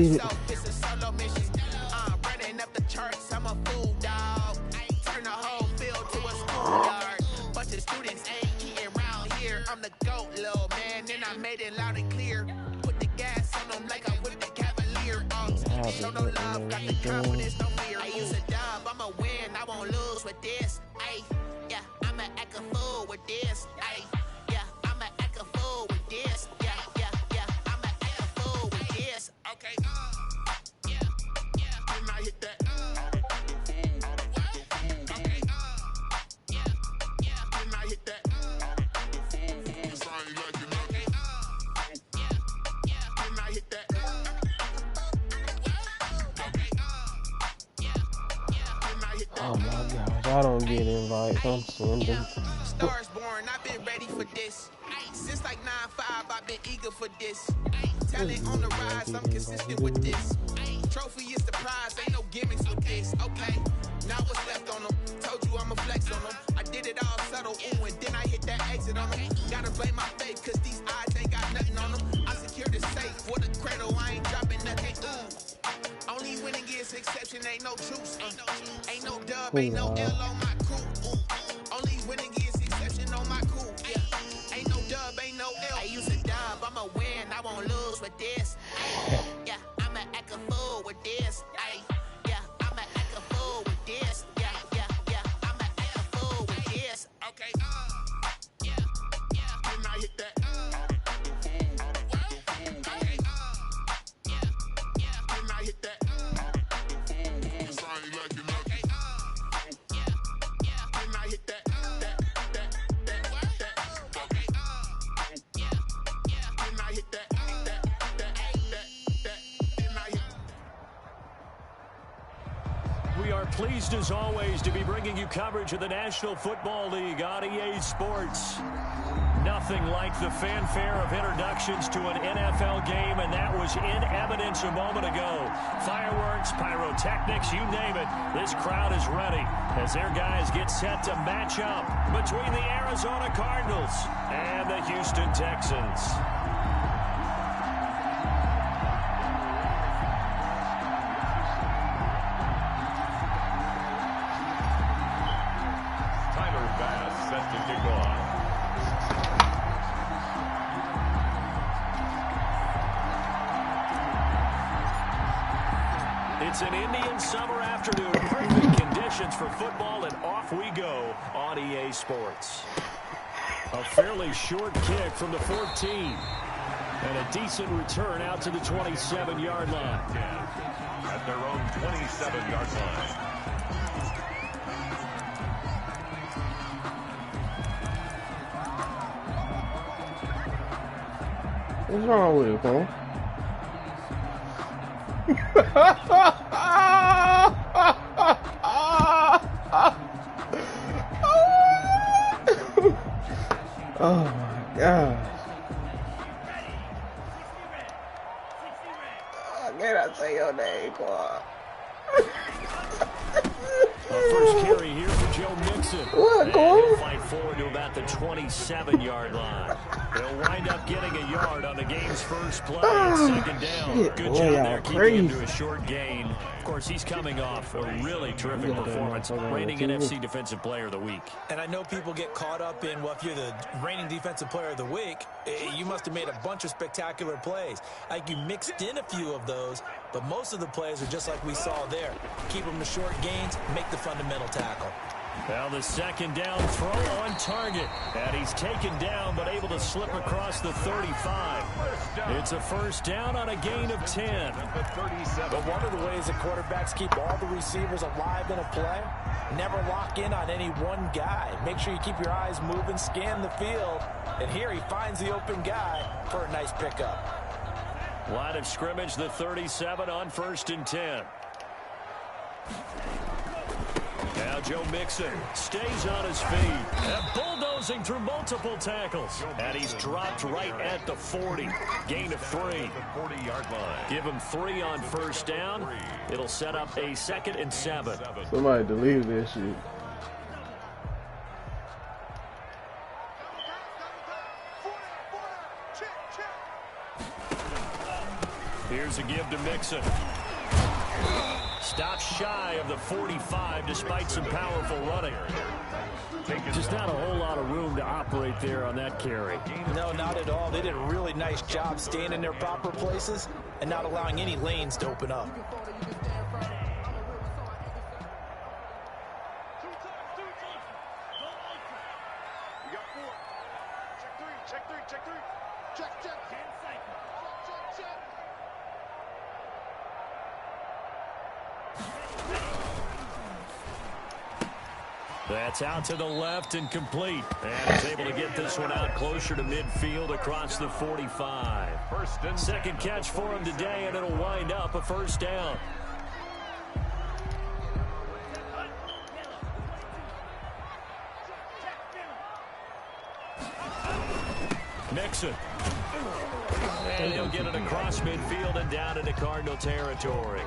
It's a solo mission. Running up the charts, I'm a fool dog. Turn the whole field to a schoolyard. Bunch of students ain't eating around here. I'm the GOAT, little man, and I made it loud and clear. Put the gas on them like I whipped the Cavalier. Show no love, got the confidence, no fear. I use a dub, I'ma win, I won't lose with this. Ay, yeah, I'ma act a fool with this. Ay, yeah, I'ma act a fool with this. Yeah, yeah, yeah, I'ma act a fool with this. Okay, yeah, yeah, and I hit that. Okay, yeah, yeah, and I hit that. Oh my gosh, I don't get invites. I'm sending. Stars born, I've been ready for this. Since like 9-5, I've been eager for this. Talent on the rise, I'm consistent with this. Trophy is the prize, ain't no gimmicks with this. Okay, now what's left on them? Told you I'ma flex on them. I did it all subtle, ooh, and then I hit that exit on them. Gotta blame my faith, cause these eyes ain't got nothing on them. I secured the safe with a cradle, I ain't dropping nothing, ooh. Only winning is exception, ain't no truce. Ain't no dub, ain't no L on my crew. Only winning is exception on my crew. Yeah. Ain't no dub, ain't no L. I use a dub, I'ma win, I won't lose with this. Yeah, I'ma act a fool with this. Yeah, I'ma act a fool with this. Yeah, yeah, yeah, I'ma act a fool with this. Okay, yeah, yeah, and I hit that. Okay, yeah, yeah, and I hit that. We are pleased as always to be bringing you coverage of the National Football League on EA Sports. Nothing like the fanfare of introductions to an NFL game, and that was in evidence a moment ago. Fireworks, pyrotechnics, you name it. This crowd is ready as their guys get set to match up between the Arizona Cardinals and the Houston Texans. It's an Indian summer afternoon. Perfect conditions for football, and off we go on EA Sports. A fairly short kick from the 14. And a decent return out to the 27-yard line. At their own 27-yard line. What's wrong with it, man? Oh my gosh. Can I say your name, Quad? First carry here for Joe Mixon. What, Quad? He'll fight forward to about the 27-yard line. They'll wind up getting a yard on the game's first play. Second down. Shit, Good boy, job there, keeping crazy. him to a short gain. Of course, he's coming off a really terrific performance, reigning NFC Defensive Player of the Week. And I know people get caught up in, well, if you're the reigning Defensive Player of the Week, you must have made a bunch of spectacular plays. I think you mixed in a few of those, but most of the plays are just like we saw there. Keep them to short gains, make the fundamental tackle. Well, the second down throw on target. And he's taken down, but able to slip across the 35. It's a first down on a gain of 10. But one of the ways that quarterbacks keep all the receivers alive in a play, never lock in on any one guy. Make sure you keep your eyes moving, scan the field. And here he finds the open guy for a nice pickup. Line of scrimmage, the 37 on 1st and 10. Now Joe Mixon stays on his feet. And bulldozing through multiple tackles. And he's dropped right at the 40. Gain of 3. 40-yard line. Give him 3 on first down. It'll set up a 2nd and 7. Somebody deleted that shit. Here's Here's a give to Mixon. Stops shy of the 45 despite some powerful running. Just not a whole lot of room to operate there on that carry. No, not at all. They did a really nice job staying in their proper places and not allowing any lanes to open up. That's out to the left and complete. And is able to get this one out closer to midfield across the 45. Second catch for him today, and it'll wind up a first down. Mixon. And he'll get it across midfield and down into Cardinal territory.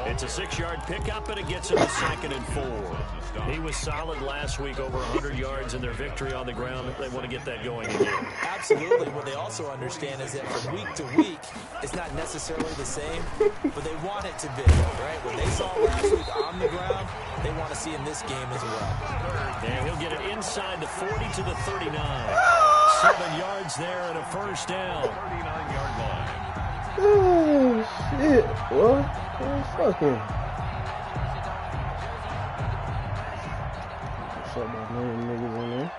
It's a 6-yard pickup, and it gets him to 2nd and 4. He was solid last week, over 100 yards in their victory on the ground. They want to get that going again. Absolutely. What they also understand is that from week to week, it's not necessarily the same, but they want it to be, right? What they saw last week on the ground, they want to see in this game as well. And he'll get it inside the 40 to the 39. 7 yards there and a first down. 39-yard line. Oh, shit. What? Oh, fuck him. What's up, my little niggas in there?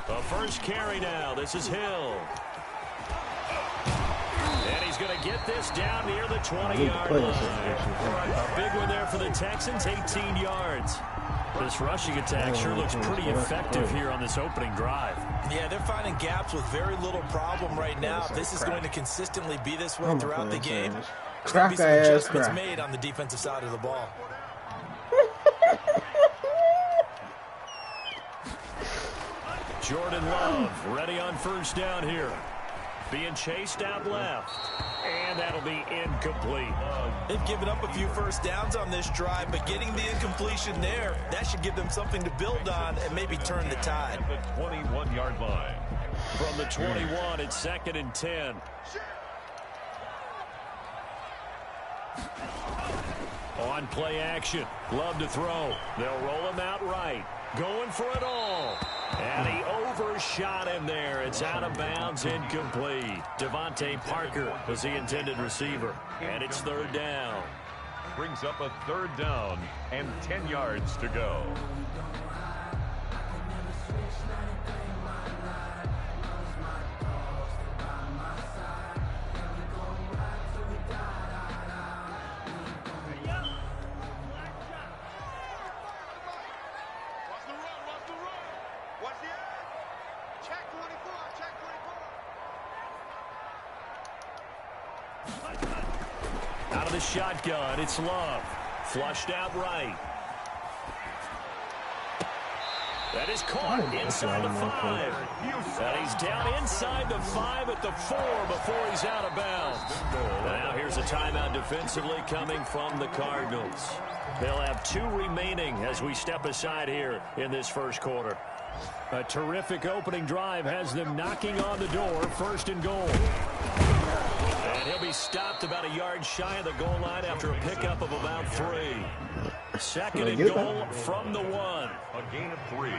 The first carry now. This is Hill. And he's going to get this down near the 20-yard line. A big one there for the Texans, 18 yards. This rushing attack sure looks pretty effective here on this opening drive. Yeah, they're finding gaps with very little problem right now. If this is going to consistently be this way throughout the game, there's going to be some adjustments made on the defensive side of the ball. Jordan Love ready on first down here. Being chased out left. And that'll be incomplete. They've given up a few first downs on this drive, but getting the incompletion there, that should give them something to build on and maybe turn the tide. The 21-yard line. From the 21, it's 2nd and 10. On play action. Love to throw. They'll roll him out right. Going for it all. And he overshot him there. It's out of bounds, incomplete. Devontae Parker was the intended receiver. And it's 3rd down. Brings up a 3rd down and 10 yards to go. Out of the shotgun, it's Love. Flushed out right. That is caught inside the 5. And he's down inside the 5 at the 4 before he's out of bounds. Now here's a timeout defensively coming from the Cardinals. They'll have 2 remaining as we step aside here in this first quarter. A terrific opening drive has them knocking on the door, 1st and goal. And he'll be stopped about a yard shy of the goal line after a pickup of about 3. 2nd and goal from the 1. A gain of 3.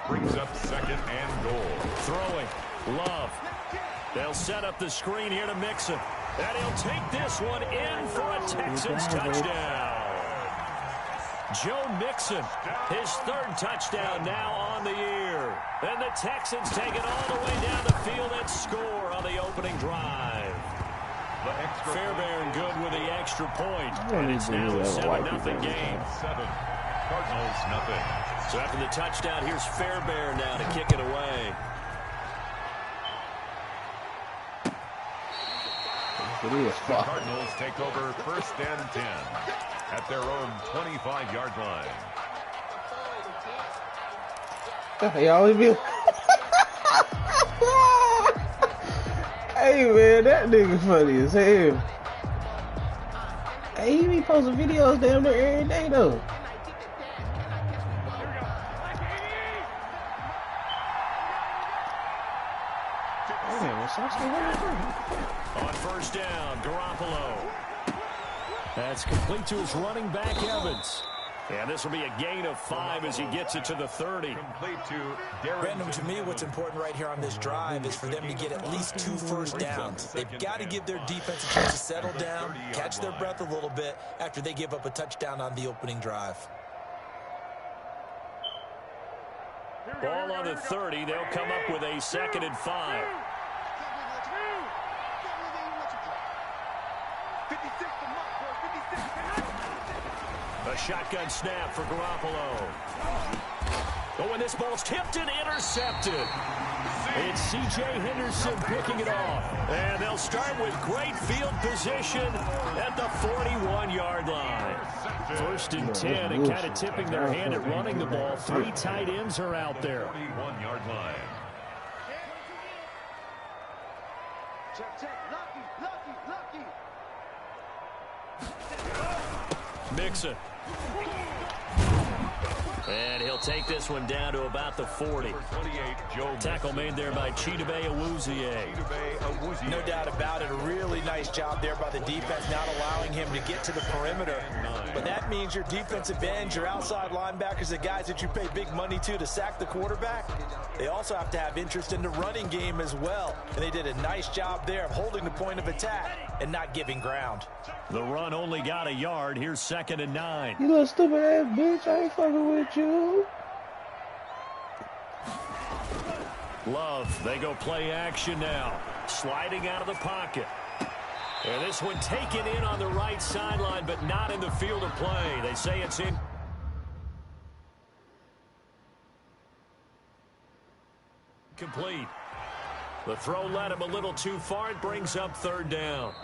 Brings up 2nd and goal. Throwing. Love. They'll set up the screen here to Mixon. And he'll take this one in for a Texans touchdown. Joe Mixon, his 3rd touchdown now on the year. And the Texans take it all the way down the field and score on the opening drive. Fairbairn good with the extra point. And it's now a 7-0 game. 7. Cardinals nothing. So after the touchdown, here's Fairbairn now to kick it away. The Cardinals take over 1st and 10 at their own 25-yard line. He always be. Hey man, that nigga funny as hell. Hey, he be posting videos down there every day though. On first down, Garoppolo. That's complete to his running back, Evans. And this will be a gain of 5 as he gets it to the 30. Complete to Brandon, to me, what's important right here on this drive is for them to get at least 2 first downs. They've got to give their defense a chance to settle down, catch their breath a little bit after they give up a touchdown on the opening drive. Ball on the 30. They'll come up with a 2nd and 5. A shotgun snap for Garoppolo. Oh, and this ball's tipped and intercepted. It's C.J. Henderson picking it off. And they'll start with great field position at the 41-yard line. 1st and 10, and kind of tipping their hand at running the ball. 3 tight ends are out there. 41-yard line. Mixon. And he'll take this one down to about the 40. Tackle made there by Chidobe Awuzie. No doubt about it. A really nice job there by the defense, not allowing him to get to the perimeter. But that means your defensive ends, your outside linebackers, the guys that you pay big money to sack the quarterback, they also have to have interest in the running game as well. And they did a nice job there of holding the point of attack and not giving ground. The run only got a yard. Here's 2nd and 9. You little stupid ass bitch. I ain't fucking with you. Love, they go play action now. Sliding out of the pocket. And this one taken in on the right sideline, but not in the field of play. They say it's in. Complete. The throw led him a little too far. It brings up 3rd down.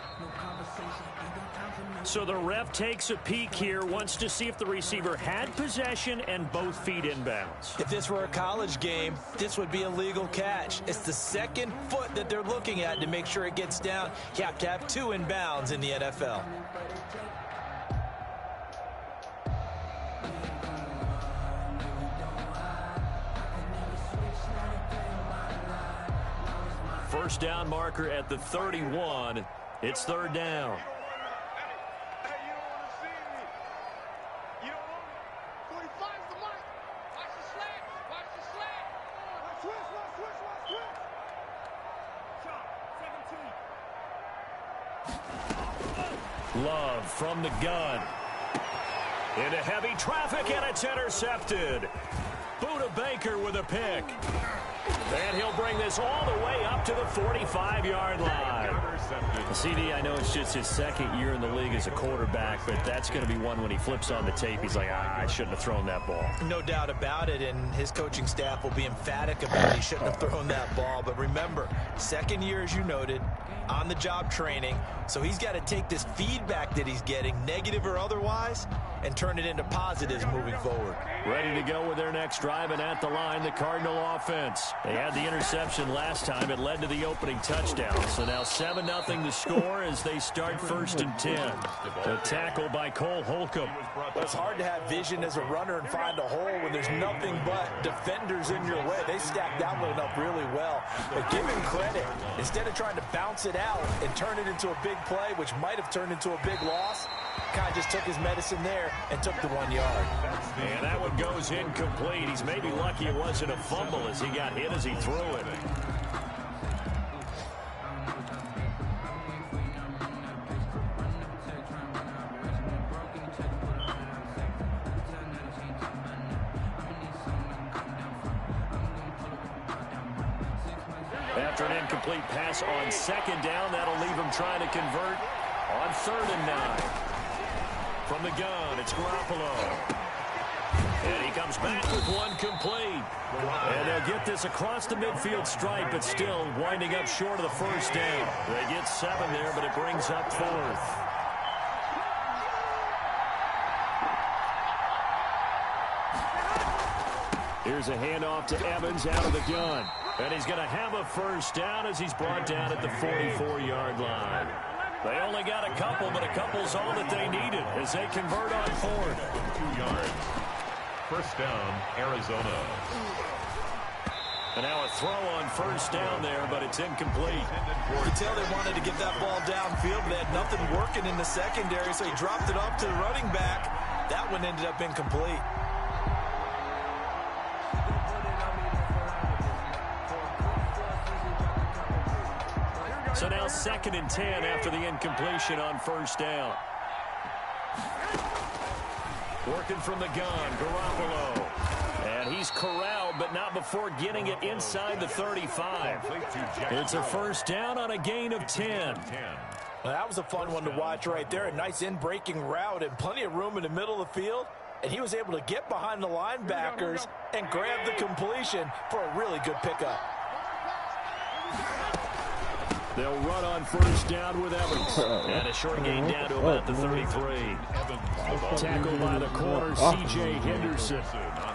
So the ref takes a peek here, wants to see if the receiver had possession and both feet inbounds. If this were a college game, this would be a legal catch. It's the 2nd foot that they're looking at to make sure it gets down. You have to have 2 inbounds in the NFL. First down marker at the 31. It's 3rd down. Love from the gun. Into heavy traffic, and it's intercepted. Buda Baker with a pick. And he'll bring this all the way up to the 45-yard line. CD, I know it's just his 2nd year in the league as a quarterback, but that's going to be one when he flips on the tape. He's like, I shouldn't have thrown that ball. No doubt about it, and his coaching staff will be emphatic about he shouldn't have thrown that ball. But remember, 2nd year, as you noted, on-the-job training, so he's got to take this feedback that he's getting, negative or otherwise, and turn it into positives moving forward. Ready to go with their next drive, and at the line, the Cardinal offense. They had the interception last time. It led to the opening touchdown. So now 7-0 the score as they start 1st and 10. The tackle by Cole Holcomb. Well, it's hard to have vision as a runner and find a hole when there's nothing but defenders in your way. They stacked that one up really well. But give him credit. Instead of trying to bounce it out and turn it into a big play, which might have turned into a big loss, kind of just took his medicine there and took the 1 yard. And that one goes incomplete. He's maybe lucky it wasn't a fumble as he got hit as he threw it. After an incomplete pass on 2nd down, that'll leave him trying to convert on 3rd and 9. From the gun, it's Garoppolo. And he comes back with one complete. And they'll get this across the midfield stripe, but still winding up short of the 1st down. They get 7 there, but it brings up 4th. Here's a handoff to Evans out of the gun. And he's going to have a 1st down as he's brought down at the 44-yard line. They only got a couple, but a couple's all that they needed as they convert on 4th. 2 yards. 1st down, Arizona. And now a throw on first down there, but it's incomplete. You can tell they wanted to get that ball downfield, but they had nothing working in the secondary, so he dropped it up to the running back. That one ended up incomplete. So now 2nd and 10 after the incompletion on first down. Working from the gun, Garoppolo. And he's corralled, but not before getting it inside the 35. It's a first down on a gain of 10. Well, that was a fun one to watch right there. A nice in-breaking route and plenty of room in the middle of the field. And he was able to get behind the linebackers and grab the completion for a really good pickup. They'll run on first down with Evans. And a short gain down to about the 33. Tackled by the corner, C.J. Henderson.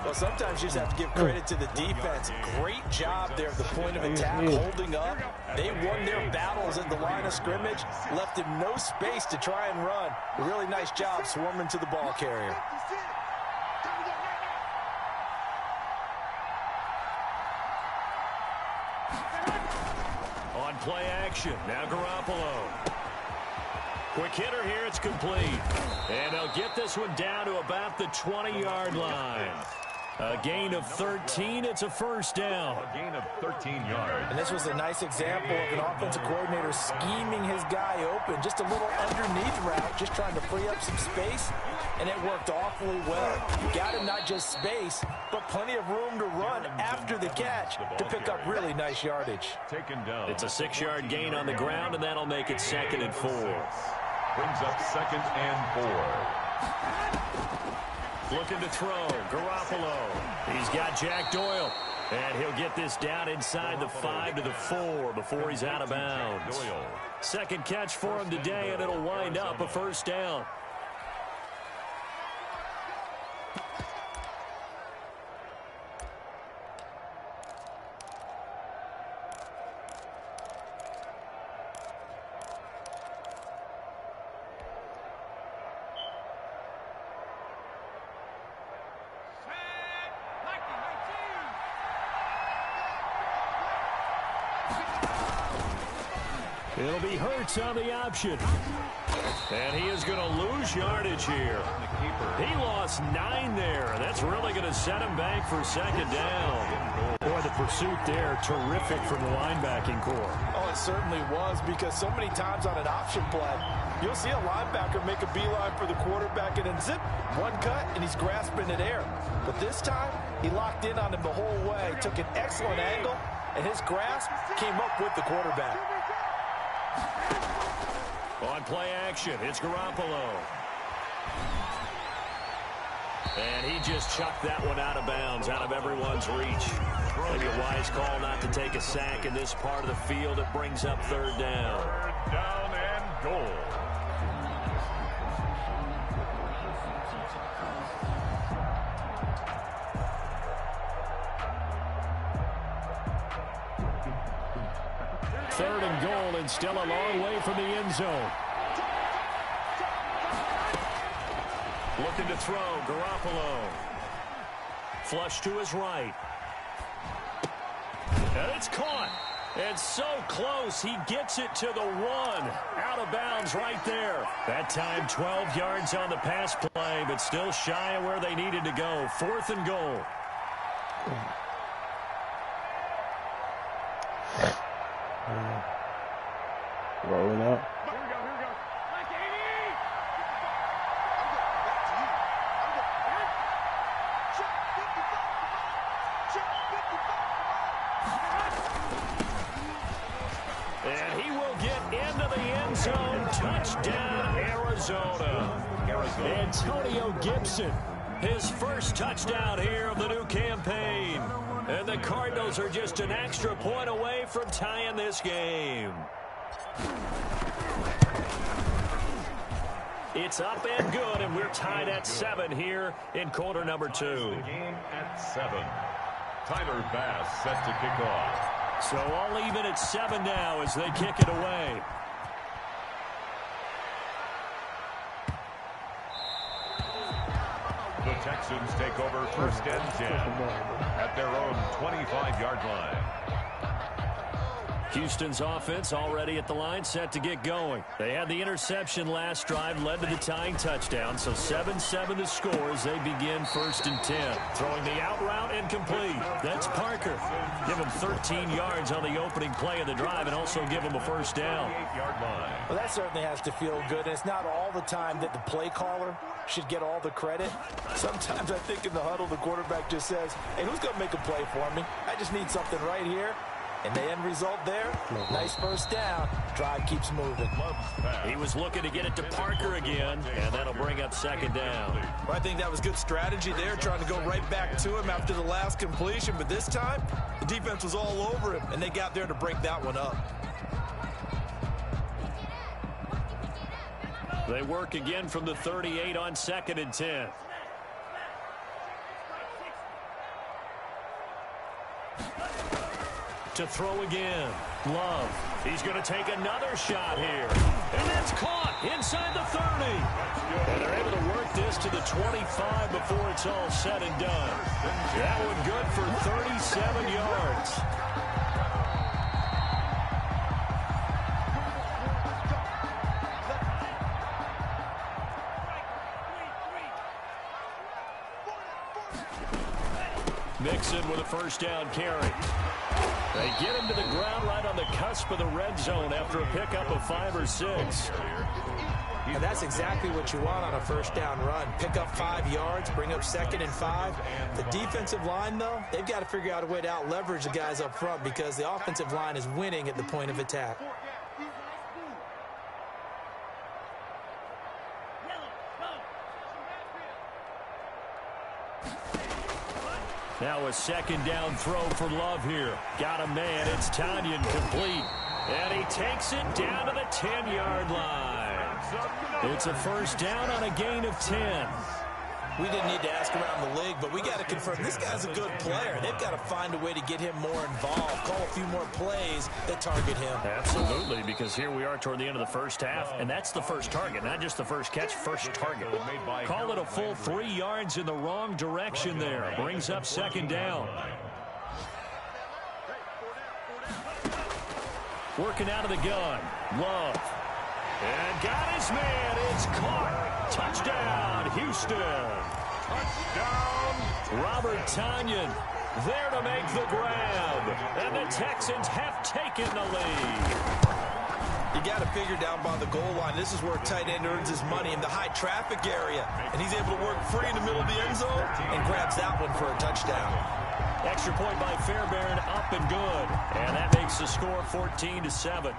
Well, sometimes you just have to give credit to the defense. Great job there at the point of attack, holding up. They won their battles at the line of scrimmage, left him no space to try and run. A really nice job swarming to the ball carrier. On play action, now Garoppolo. Quick hitter here, it's complete. And they'll get this one down to about the 20-yard line. A gain of 13, it's a first down. A gain of 13 yards. And this was a nice example of an offensive coordinator scheming his guy open. Just a little underneath route, just trying to free up some space. And it worked awfully well. You got him not just space, but plenty of room to run after the catch to pick up really nice yardage. Taken down. It's a 6-yard gain on the ground, and that'll make it 2nd and 4. Brings up 2nd and 4. Looking to throw, Garoppolo. He's got Jack Doyle. And he'll get this down inside the 5 to the 4 before he's out of bounds. Second catch for him today, and it'll wind up a first down. It'll be Hurts on the option. And he is going to lose yardage here. He lost 9 there. That's really going to set him back for 2nd down. Boy, the pursuit there, terrific from the linebacking core. Oh, it certainly was, because so many times on an option play, you'll see a linebacker make a beeline for the quarterback and then zip, one cut, and he's grasping at air. But this time, he locked in on him the whole way, took an excellent angle, and his grasp came up with the quarterback. On play action, it's Garoppolo. And he just chucked that one out of bounds, out of everyone's reach. Maybe a wise call not to take a sack in this part of the field. It brings up 3rd down. 3rd down and goal. Third and goal, and still a long way from the end zone. Looking to throw, Garoppolo. Flush to his right. And it's caught. And so close, he gets it to the 1. Out of bounds right there. That time 12 yards on the pass play, but still shy of where they needed to go. 4th and goal. Rolling out. And he will get into the end zone. Touchdown, Arizona. Antonio Gibson, his first touchdown here of the new campaign. And the Cardinals are just an extra point away from tying this game. It's up and good, and we're tied at 7 here in quarter number 2. The game at 7. Tyler Bass set to kick off. So all even at 7 now as they kick it away. The Texans take over first and 10 at their own 25-yard line. Houston's offense already at the line, set to get going. They had the interception last drive, led to the tying touchdown, so 7-7 the score as they begin first and 10. Throwing the out route incomplete. That's Parker. Give him 13 yards on the opening play of the drive and also give him a first down. Well, that certainly has to feel good. It's not all the time that the play caller should get all the credit. Sometimes I think in the huddle, the quarterback just says, hey, who's going to make a play for me? I just need something right here. And the end result there, nice first down. Drive keeps moving. He was looking to get it to Parker again, and that'll bring up second down. Well, I think that was good strategy there, trying to go right back to him after the last completion. But this time, the defense was all over him, and they got there to break that one up. They work again from the 38 on second and 10. To throw again. Love. He's going to take another shot here. And that's caught inside the 30. And they're able to work this to the 25 before it's all said and done. That one good for 37 yards. Mixon with a first down carry. They get him to the ground right on the cusp of the red zone after a pickup of 5 or 6. And that's exactly what you want on a first down run. Pick up 5 yards, bring up second and 5. The defensive line, though, they've got to figure out a way to out-leverage the guys up front because the offensive line is winning at the point of attack. Now a second down throw for Love here. Got a man. It's Tanyan complete. And he takes it down to the 10-yard line. It's a first down on a gain of 10. We didn't need to ask around the league, but we got to confirm this guy's a good player. They've got to find a way to get him more involved, call a few more plays that target him. Absolutely, because here we are toward the end of the first half, and that's the first target, not just the first catch, first target. Call it a full 3 yards in the wrong direction there. Brings up second down. Working out of the gun. Love. And got his man. It's caught. Touchdown, Houston. Touchdown. Robert Tanyan there to make the grab. And the Texans have taken the lead. You got to figure down by the goal line. This is where a tight end earns his money in the high traffic area. And he's able to work free in the middle of the end zone and grabs that one for a touchdown. Extra point by Fairbairn, up and good. And that makes the score 14-7.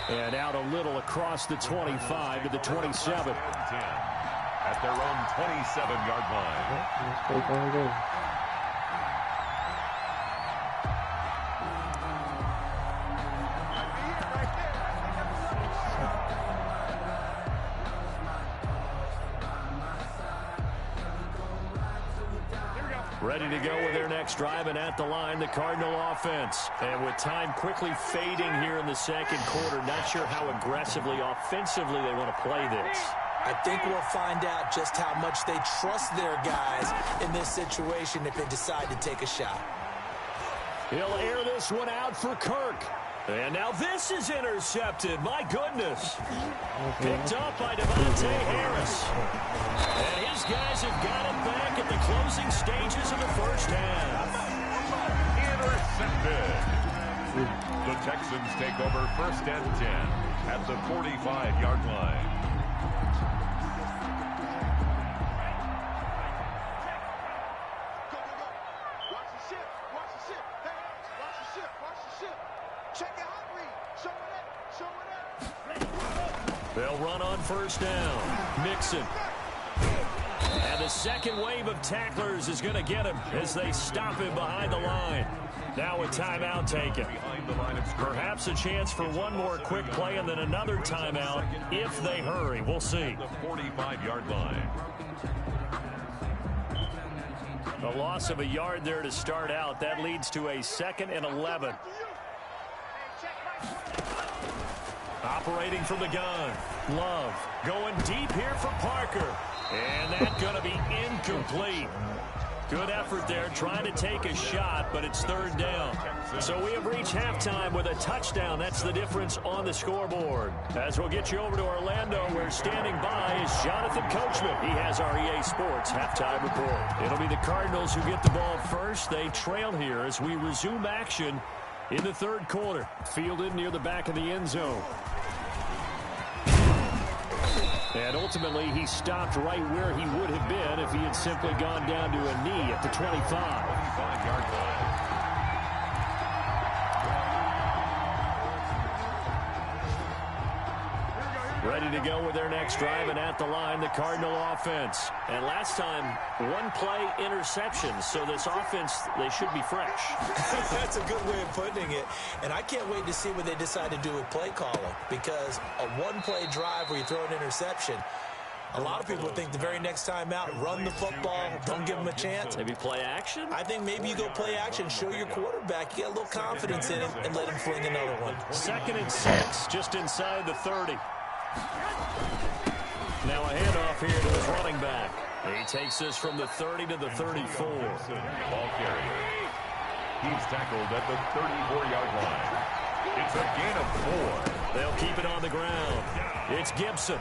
And out a little across the 25 to the 27. At their own 27-yard line. Ready to go with their next drive, and at the line, the Cardinal offense. And with time quickly fading here in the second quarter, not sure how aggressively, offensively they want to play this. I think we'll find out just how much they trust their guys in this situation if they decide to take a shot. He'll air this one out for Kirk. And now this is intercepted. My goodness. Picked up by Devontae Harris. And his guys have got it back at the closing stages of the first half. Intercepted. The Texans take over first and 10 at the 45-yard line. They'll run on first down. Mixon. And the second wave of tacklers is going to get him as they stop him behind the line. Now a timeout taken. Perhaps a chance for one more quick play and then another timeout if they hurry. We'll see. The 45-yard line. A loss of a yard there to start out. That leads to a 2nd and 11. operating from the gun. Love going deep here for Parker. And that's going to be incomplete. Good effort there, trying to take a shot, but it's third down. So we have reached halftime with a touchdown. That's the difference on the scoreboard. As we'll get you over to Orlando, where standing by is Jonathan Coachman. He has our EA Sports halftime report. It'll be the Cardinals who get the ball first. They trail here as we resume action in the third quarter. Fielded near the back of the end zone. And ultimately, he stopped right where he would have been if he had simply gone down to a knee at the 25-yard line. Ready to go with their next drive, and at the line, the Cardinal offense. And last time, one-play interception, so this offense, they should be fresh. That's a good way of putting it. And I can't wait to see what they decide to do with play calling, because a one-play drive where you throw an interception, a lot of people think the very next time out, run the football, don't give them a chance. Maybe play action? I think maybe you go play action, show your quarterback, you get a little confidence in him, and let him fling another one. 2nd and 6, just inside the 30. Now a handoff here to his running back. He takes this from the 30 to the 34. Ball carrier. He's tackled at the 34-yard line. It's a gain of 4. They'll keep it on the ground. It's Gibson.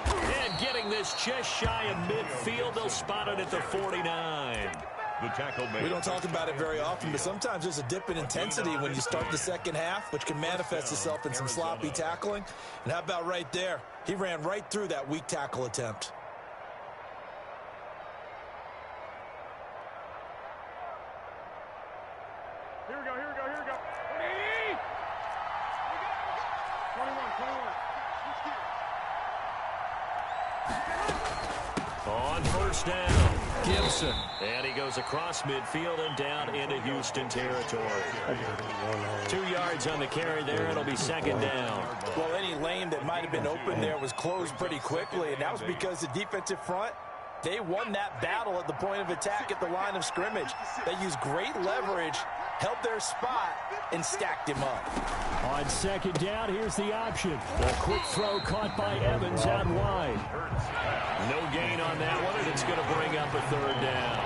And getting this just shy of midfield. They'll spot it at the 49. The tackle made. We don't talk about it very often, but sometimes there's a dip in intensity when you start the second half, which can manifest itself in some sloppy tackling. And how about right there? He ran right through that weak tackle attempt. Here we go. 21. On first down, Gibson. And he goes across midfield and down into Houston territory. 2 yards on the carry there. It'll be second down. Well, any lane that might have been open there was closed pretty quickly, and that was because the defensive front, they won that battle at the point of attack at the line of scrimmage. They used great leverage, held their spot, and stacked him up. On second down, here's the option. A quick throw caught by Evans out wide. No gain on that one, and it's going to bring up a third down.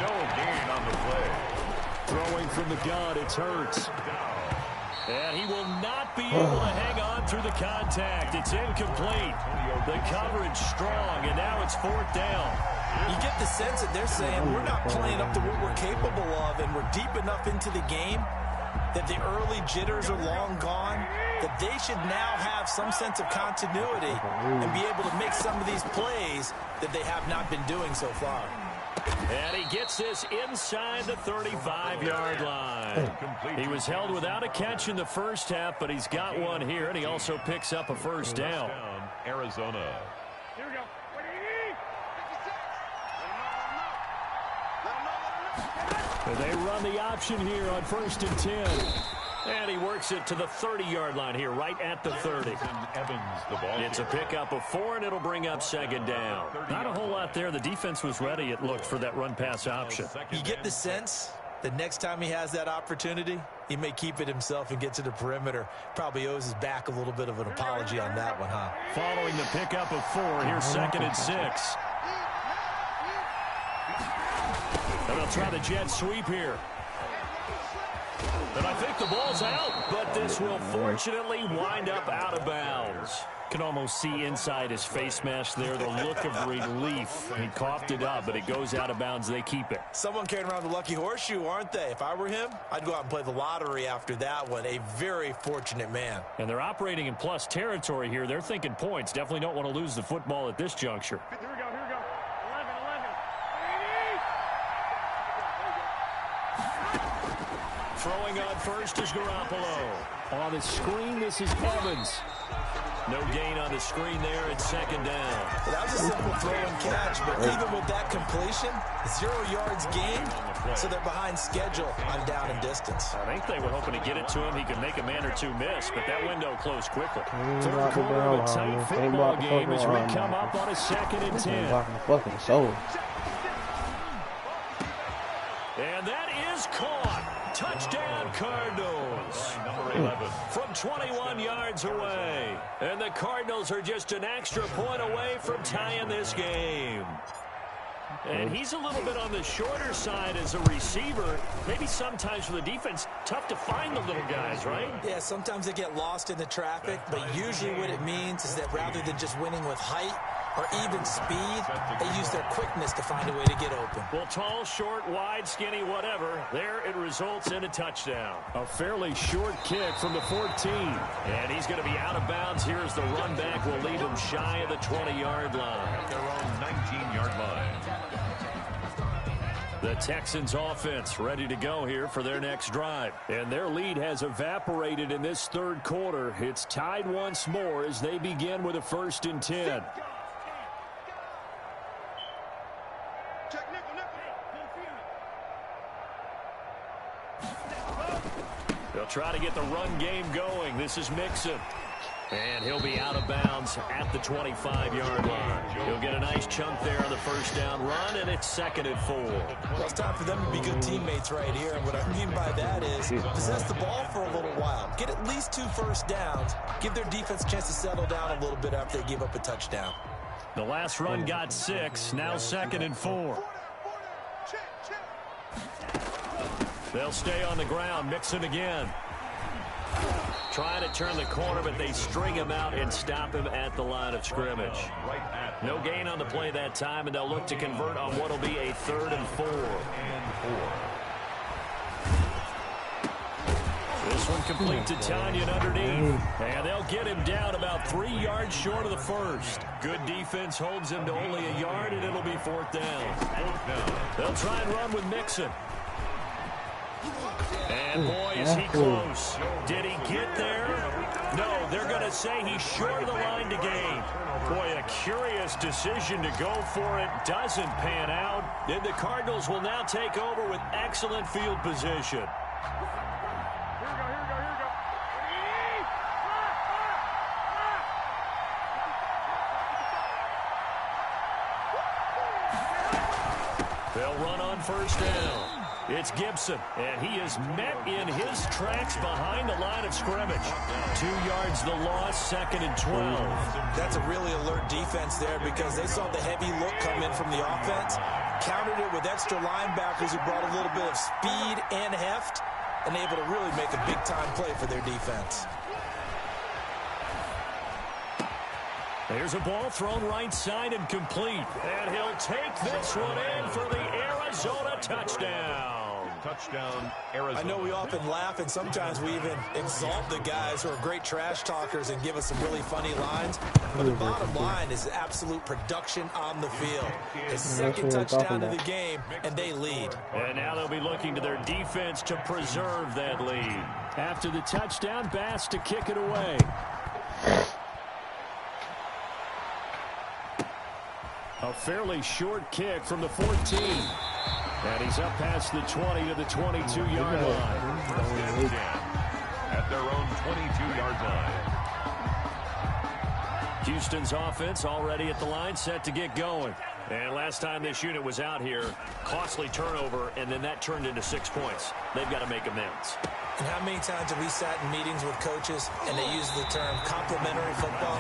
No gain on the play. Throwing from the gun, it's Hurts. And he will not be able to hang on through the contact. It's incomplete. The coverage strong, and now it's fourth down. You get the sense that they're saying we're not playing up to what we're capable of, and we're deep enough into the game that the early jitters are long gone, that they should now have some sense of continuity and be able to make some of these plays that they have not been doing so far. And he gets this inside the 35-yard line. He was held without a catch in the first half, but he's got one here, and he also picks up a first down. Arizona. Here we go. They run the option here on 1st and 10. And he works it to the 30-yard line here, right at the 30. Evans, the ball. It's a pickup of 4, and it'll bring up second down. Not a whole lot there. The defense was ready, it looked, for that run-pass option. You get the sense that next time he has that opportunity, he may keep it himself and get to the perimeter. Probably owes his back a little bit of an apology on that one, huh? Following the pickup of 4, here's 2nd and 6. And they'll try the jet sweep here. And I think the ball's out, but this will fortunately wind up out of bounds. Can almost see inside his face mask there the look of relief. He coughed it up, but it goes out of bounds. They keep it. Someone carrying around the lucky horseshoe, aren't they? If I were him, I'd go out and play the lottery after that one. A very fortunate man. And they're operating in plus territory here. They're thinking points. Definitely don't want to lose the football at this juncture. Here we go. 11. Throwing on first is Garoppolo. On the screen, this is Evans. No gain on the screen there. It's second down. Well, that was a simple throw and catch, but even with that completion, 0 yards gained, so they're behind schedule on down and distance. I think they were hoping to get it to him. He could make a man or two miss, but that window closed quickly. Third quarter of a tight football game as we come up on a 2nd and 10. And that is caught. Touchdown, Cardinals. 11. From 21 yards away. And the Cardinals are just an extra point away from tying this game. And he's a little bit on the shorter side as a receiver. Maybe sometimes for the defense, tough to find the little guys, right? Yeah, sometimes they get lost in the traffic, but usually what it means is that rather than just winning with height or even speed, they use their quickness to find a way to get open. Well, tall, short, wide, skinny, whatever, there it results in a touchdown. A fairly short kick from the 14. And he's going to be out of bounds here as the run back will leave him shy of the 20-yard line. Their own 19-yard line. The Texans offense ready to go here for their next drive. And their lead has evaporated in this third quarter. It's tied once more as they begin with a 1st and 10. They'll try to get the run game going. This is Mixon. And he'll be out of bounds at the 25-yard line. He'll get a nice chunk there on the first down run, and it's 2nd and 4. Well, it's time for them to be good teammates right here. And what I mean by that is possess the ball for a little while. Get at least 2 first downs. Give their defense a chance to settle down a little bit after they give up a touchdown. The last run got 6. Now 2nd and 4. They'll stay on the ground. Mixon again. Trying to turn the corner, but they string him out and stop him at the line of scrimmage. No gain on the play that time, and they'll look to convert on what will be a 3rd and 4. This one complete to Tanyan underneath. And they'll get him down about 3 yards short of the first. Good defense holds him to only a yard, and it'll be 4th down. They'll try and run with Mixon. And boy, is he close. Did he get there? No, they're going to say he's short of the line to gain. Boy, a curious decision to go for it. Doesn't pan out. And the Cardinals will now take over with excellent field position. They'll run on first down. It's Gibson, and he is met in his tracks behind the line of scrimmage. 2 yards the loss, 2nd and 12. That's a really alert defense there because they saw the heavy look come in from the offense, countered it with extra linebackers who brought a little bit of speed and heft, and able to really make a big-time play for their defense. There's a ball thrown right side and complete. And he'll take this one in for the Arizona touchdown. Touchdown, Arizona. I know we often laugh, and sometimes we even exalt the guys who are great trash talkers and give us some really funny lines. But the bottom line is absolute production on the field. His 2nd touchdown of the game, and they lead. And now they'll be looking to their defense to preserve that lead. After the touchdown, Bass to kick it away. A fairly short kick from the 14. And he's up past the 20 to the 22-yard line. At their own 22-yard line. Houston's offense already at the line, set to get going. And last time this unit was out here, costly turnover, and then that turned into 6 points. They've got to make amends. And how many times have we sat in meetings with coaches and they use the term complementary football?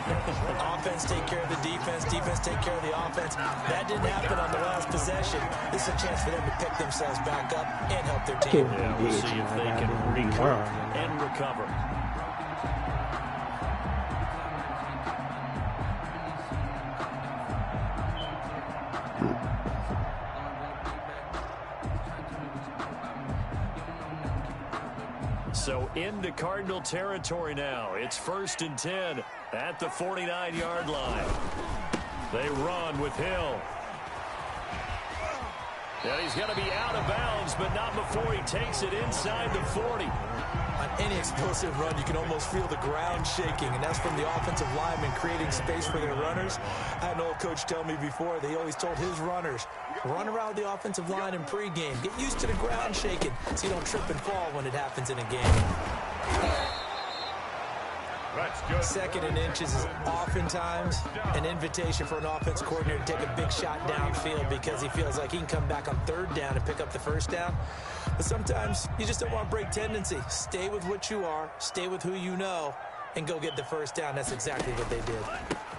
Offense take care of the defense, defense take care of the offense. That didn't happen on the last possession. This is a chance for them to pick themselves back up and help their team. Yeah, we'll see if they can recur and recover. So into Cardinal territory now. It's 1st and 10 at the 49-yard line. They run with Hill. And he's going to be out of bounds, but not before he takes it inside the 40. On any explosive run, you can almost feel the ground shaking, and that's from the offensive linemen creating space for their runners. I had an old coach tell me before, they always told his runners, run around the offensive line in pregame. Get used to the ground shaking so you don't trip and fall when it happens in a game. That's good. Second and inches is oftentimes an invitation for an offense coordinator to take a big shot downfield because he feels like he can come back on third down and pick up the first down. But sometimes you just don't want to break tendency. Stay with what you are, stay with who you know, and go get the first down. That's exactly what they did.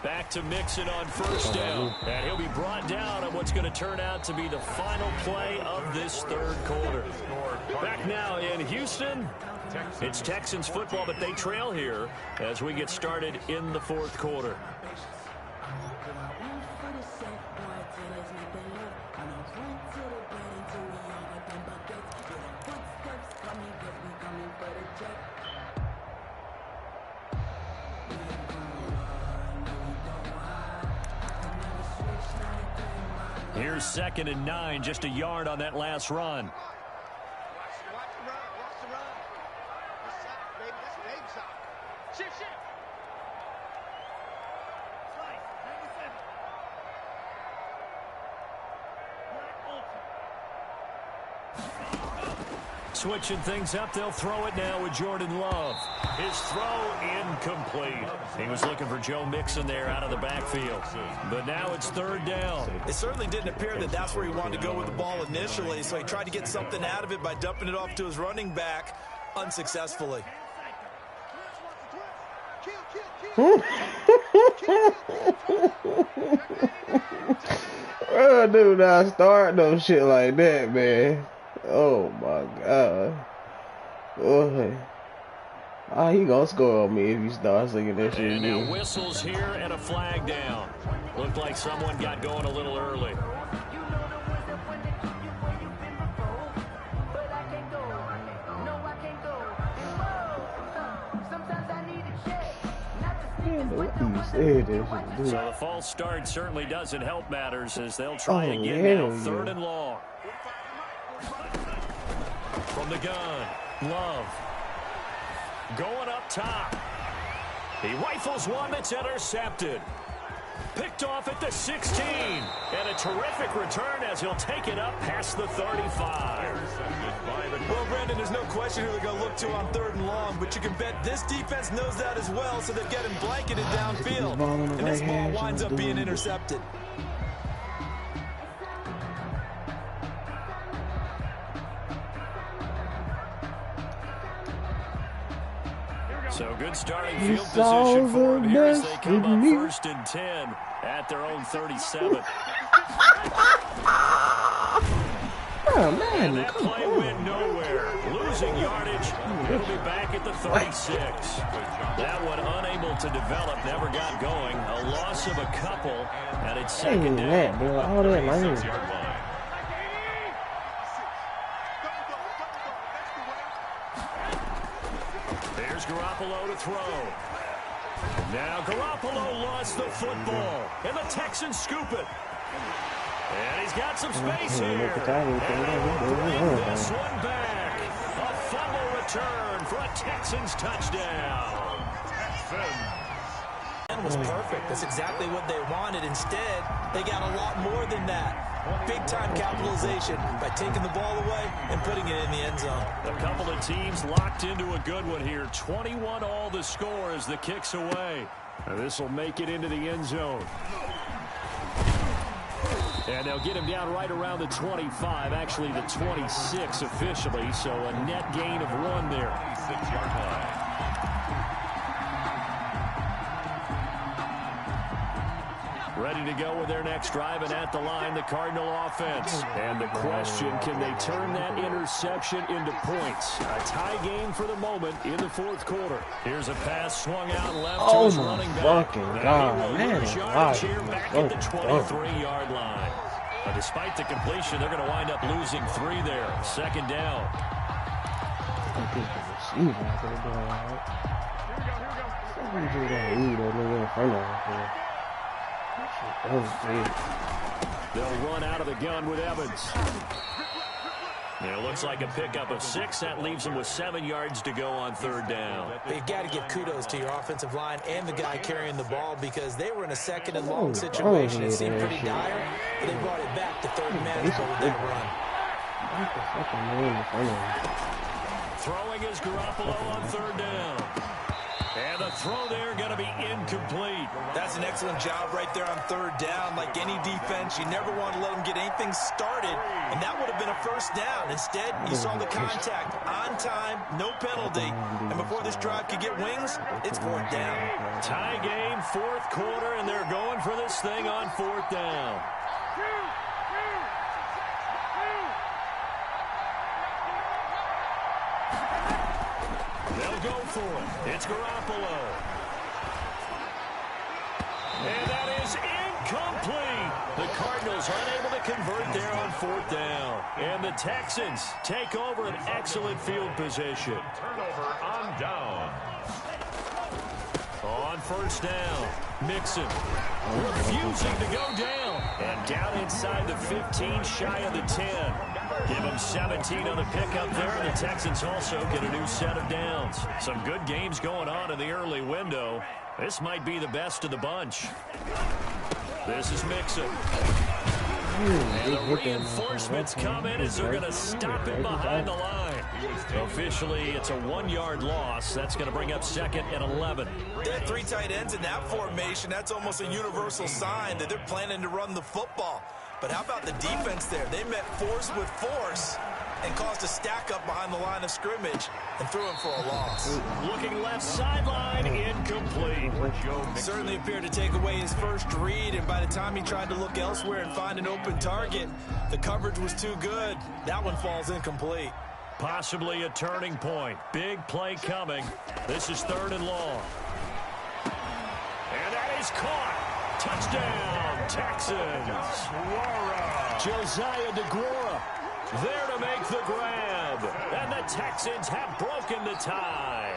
Back to Mixon on first down. And he'll be brought down on what's going to turn out to be the final play of this third quarter. Back now in Houston, it's Texans football, but they trail here as we get started in the fourth quarter. Here's 2nd and 9, just a yard on that last run. Switching things up, they'll throw it now with Jordan Love. His throw incomplete. He was looking for Joe Mixon there out of the backfield. But now it's third down. It certainly didn't appear that that's where he wanted to go with the ball initially, so he tried to get something out of it by dumping it off to his running back unsuccessfully. Oh, do not start no shit like that, man. Oh my God. Boy. Ah, he gonna score on me if you start singing that shit. And now whistles here and a flag down. Looked like someone got going a little early. So the false start certainly doesn't help matters as they'll try again now. Third and long. From the gun, Love. Going up top. He rifles one that's intercepted. Picked off at the 16. And a terrific return as he'll take it up past the 35. Well, Brandon, there's no question who they're going to look to on third and long, but you can bet this defense knows that as well, so they've got him blanketed downfield. And this ball winds up being intercepted. So good starting field position for them here as they come up 1st and 10 at their own 37. Oh, man, and that play went nowhere. Losing yardage. It'll be back at the 36. That one unable to develop, never got going. A loss of a couple, and it's second down. Bro. All that lane. There's Garoppolo to throw. Now Garoppolo lost the football, and the Texans scoop it. And he's got some space here. And they'll bring this one back. A fumble return for a Texans touchdown. That was perfect. That's exactly what they wanted. Instead, they got a lot more than that. Big-time capitalization by taking the ball away and putting it in the end zone. A couple of teams locked into a good one here. 21 all the score as the kick's away. This will make it into the end zone. And they'll get him down right around the 25, actually the 26 officially, so a net gain of 1 there. 6-yard line. Ready to go with their next drive, and at the line, the Cardinal offense. And the question, can they turn that interception into points? A tie game for the moment in the fourth quarter. Here's a pass swung out left to his running back. Fucking God, man. Here back at the 23-yard line. But despite the completion, they're going to wind up losing 3 there. Second down. They'll run out of the gun with Evans. It looks like a pickup of 6. That leaves them with 7 yards to go on third down. You've got to give kudos to your offensive line and the guy carrying the ball because they were in a second and long situation. It seemed pretty dire, but they brought it back to third and manageable with that run. Throwing is Garoppolo on third down. And the throw there going to be incomplete. That's an excellent job right there on third down. Like any defense, you never want to let them get anything started, and that would have been a first down. Instead, you saw the contact on time, no penalty, and before this drive could get wings, it's fourth down. Tie game, fourth quarter, and they're going for this thing on fourth down. They'll go for it. It's Garoppolo. And that is incomplete. The Cardinals unable to convert there on fourth down. And the Texans take over an excellent field position. Turnover on down. On first down, Mixon refusing to go down. And down inside the 15, shy of the 10. Give them 17 on the pickup there, and the Texans also get a new set of downs. Some good games going on in the early window. This might be the best of the bunch. This is Mixon. And the reinforcements come in as they're going to stop him behind the line. Officially, it's a 1-yard loss. That's going to bring up second and 11. They had 3 tight ends in that formation. That's almost a universal sign that they're planning to run the football. But how about the defense there? They met force with force and caused a stack up behind the line of scrimmage and threw him for a loss. Looking left sideline, incomplete. Certainly appeared to take away his first read, and by the time he tried to look elsewhere and find an open target, the coverage was too good. That one falls incomplete. Possibly a turning point. Big play coming. This is third and long. And that is caught. Touchdown, Texans. Josiah DeGuara there to make the grab. And the Texans have broken the tie.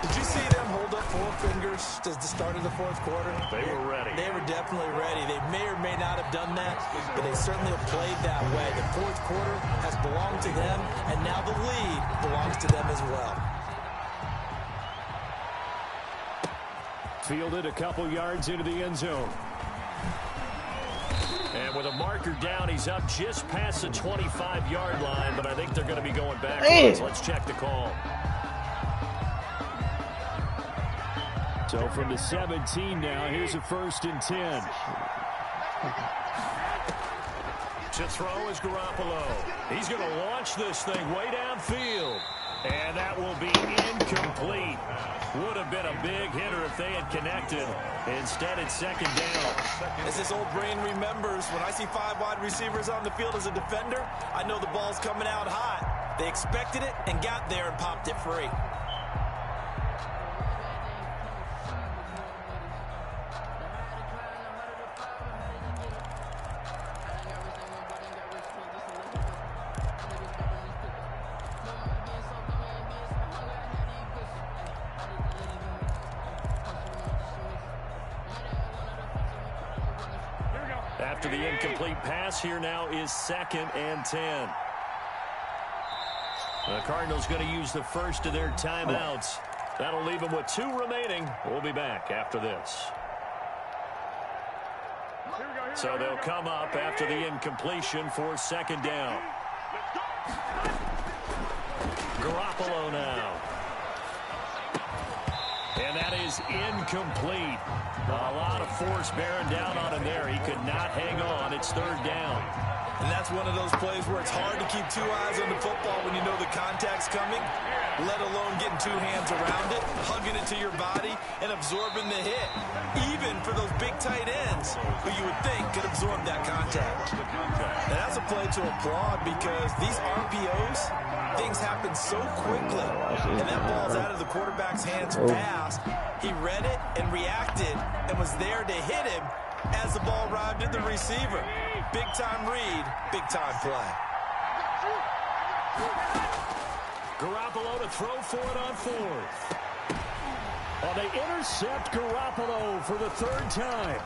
Did you see them hold up 4 fingers at the start of the fourth quarter? They were ready. They were definitely ready. They may or may not have done that, but they certainly have played that way. The fourth quarter has belonged to them, and now the lead belongs to them as well. Fielded a couple yards into the end zone. And with a marker down, he's up just past the 25-yard line, but I think they're going to be going backwards. Let's check the call. So from the 17 now, here's a 1st and 10. To throw is Garoppolo. He's going to launch this thing way downfield. And that will be incomplete. Would have been a big hitter if they had connected. Instead, it's second down. As this old brain remembers, when I see 5 wide receivers on the field as a defender, I know the ball's coming out hot. They expected it and got there and popped it free. After the incomplete pass, here now is 2nd and 10. The Cardinals going to use the first of their timeouts. That'll leave them with 2 remaining. We'll be back after this. So they'll come up after the incompletion for 2nd down. Garoppolo now. And that is incomplete. A lot of force bearing down on him there. He could not hang on. It's 3rd down. And that's one of those plays where it's hard to keep 2 eyes on the football when you know the contact's coming, let alone getting 2 hands around it, hugging it to your body, and absorbing the hit. Even for those big tight ends who you would think could absorb that contact. And that's a play to applaud because these RPOs, things happen so quickly. And that ball's out of the quarterback's hands fast. He read it and reacted and was there to hit him as the ball arrived at the receiver. Big-time read, big-time play. Garoppolo to throw for it on 4th. Oh, they intercept Garoppolo for the 3rd time.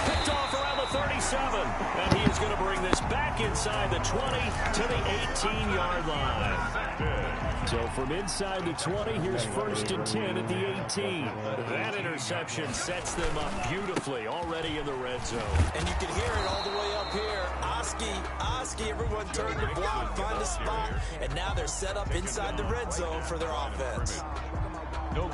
Picked off around the 37. And he is going to bring this back inside the 20 to the 18-yard line. So from inside the 20, here's 1st and 10 at the 18. That interception sets them up beautifully already in the red zone. And you can hear it all the way up here. Oski, everyone turned the block, find a spot, and now they're set up inside the red zone for their offense.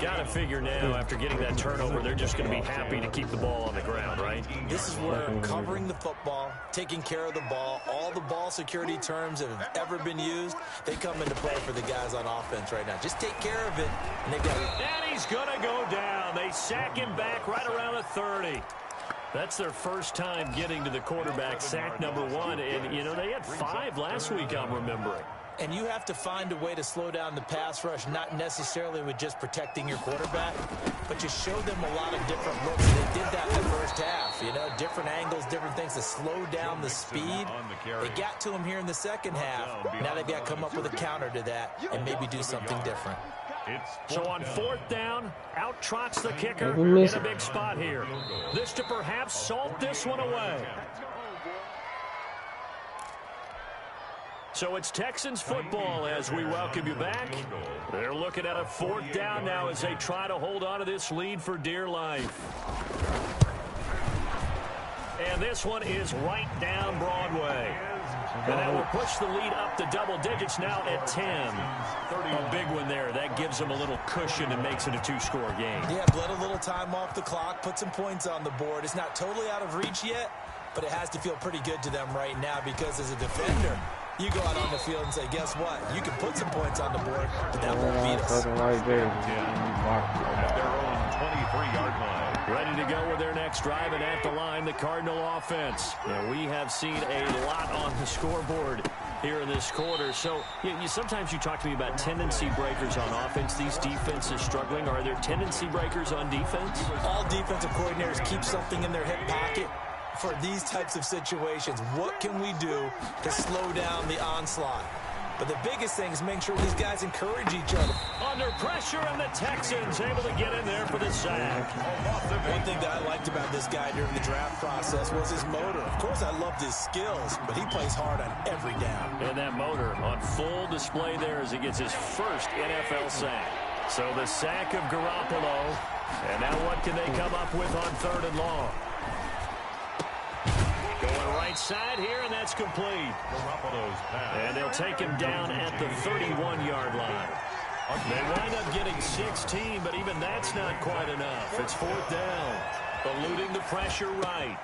Got to figure now, after getting that turnover, they're just going to be happy to keep the ball on the ground, right? This is where covering the football, taking care of the ball, all the ball security terms that have ever been used, they come into play for the guys on offense right now. Just take care of it, and they've got it. And he's going to go down. They sack him back right around the 30. That's their first time getting to the quarterback, sack number 1. And, you know, they had 5 last week, I'm remembering. And you have to find a way to slow down the pass rush, not necessarily with just protecting your quarterback, but you show them a lot of different looks. They did that in the first half, you know, different angles, different things to slow down the speed. They got to him here in the second half. Now they've got to come up with a counter to that and maybe do something different. So on 4th down, out trots the kicker in a big spot here. This to perhaps salt this one away. So it's Texans football as we welcome you back. They're looking at a 4th down now as they try to hold on to this lead for dear life. And this one is right down Broadway. And that will push the lead up to double digits now at 10. A big one there. That gives them a little cushion and makes it a 2-score game. Yeah, let a little time off the clock, put some points on the board. It's not totally out of reach yet, but it has to feel pretty good to them right now because as a defender, you go out on the field and say, guess what? You can put some points on the board, but that won't beat us. At their own 23-yard line. Ready to go with their next drive, and at the line, the Cardinal offense. Now, we have seen a lot on the scoreboard here in this quarter. So sometimes you talk to me about tendency breakers on offense. These defenses struggling. Are there tendency breakers on defense? All defensive coordinators keep something in their hip pocket for these types of situations. What can we do to slow down the onslaught? But the biggest thing is make sure these guys encourage each other. Under pressure, and the Texans able to get in there for the sack. One thing that I liked about this guy during the draft process was his motor. Of course, I loved his skills, but he plays hard on every down. And that motor on full display there as he gets his first NFL sack. So the sack of Garoppolo. And now what can they come up with on 3rd and long? Going right side here, and that's complete. And they'll take him down at the 31-yard line. They wind up getting 16, but even that's not quite enough. It's 4th down. Eluding the pressure right.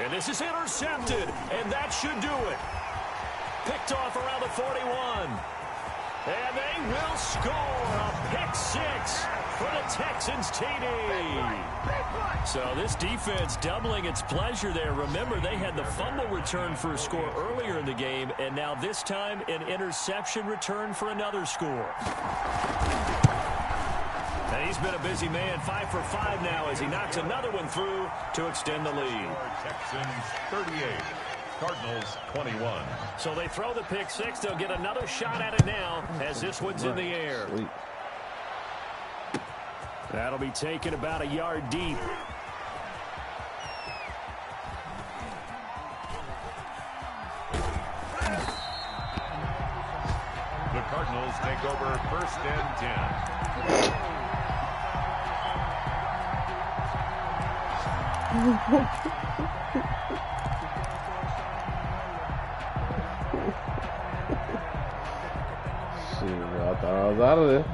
And this is intercepted, and that should do it. Picked off around the 41. And they will score a pick 6 for the Texans TD. So this defense doubling its pleasure there. Remember, they had the fumble return for a score earlier in the game, and now this time an interception return for another score. And he's been a busy man, 5 for 5 now as he knocks another one through to extend the lead. Texans 38. Cardinals 21. So they throw the pick 6. They'll get another shot at it now as this one's in the air. That'll be taken about a yard deep. The Cardinals take over 1st and 10. I thought I was out of there.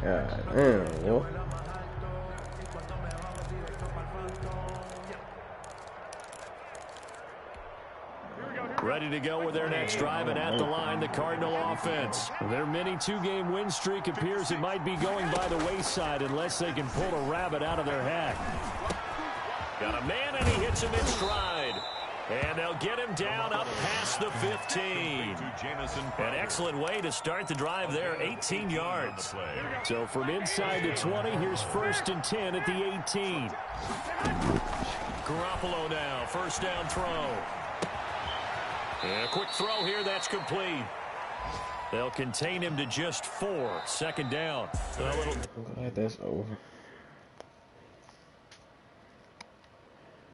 God damn, yo. Ready to go with their next drive, and at the line, the Cardinal offense. Their mini 2-game win streak appears it might be going by the wayside unless they can pull a rabbit out of their hat. Got a man, and he hits him in stride. And they'll get him down up past the 15. An excellent way to start the drive there, 18 yards. So from inside the 20, here's 1st and 10 at the 18. Garoppolo now, 1st down throw. And a quick throw here, that's complete. They'll contain him to just 4, 2nd down. I'm glad that's over.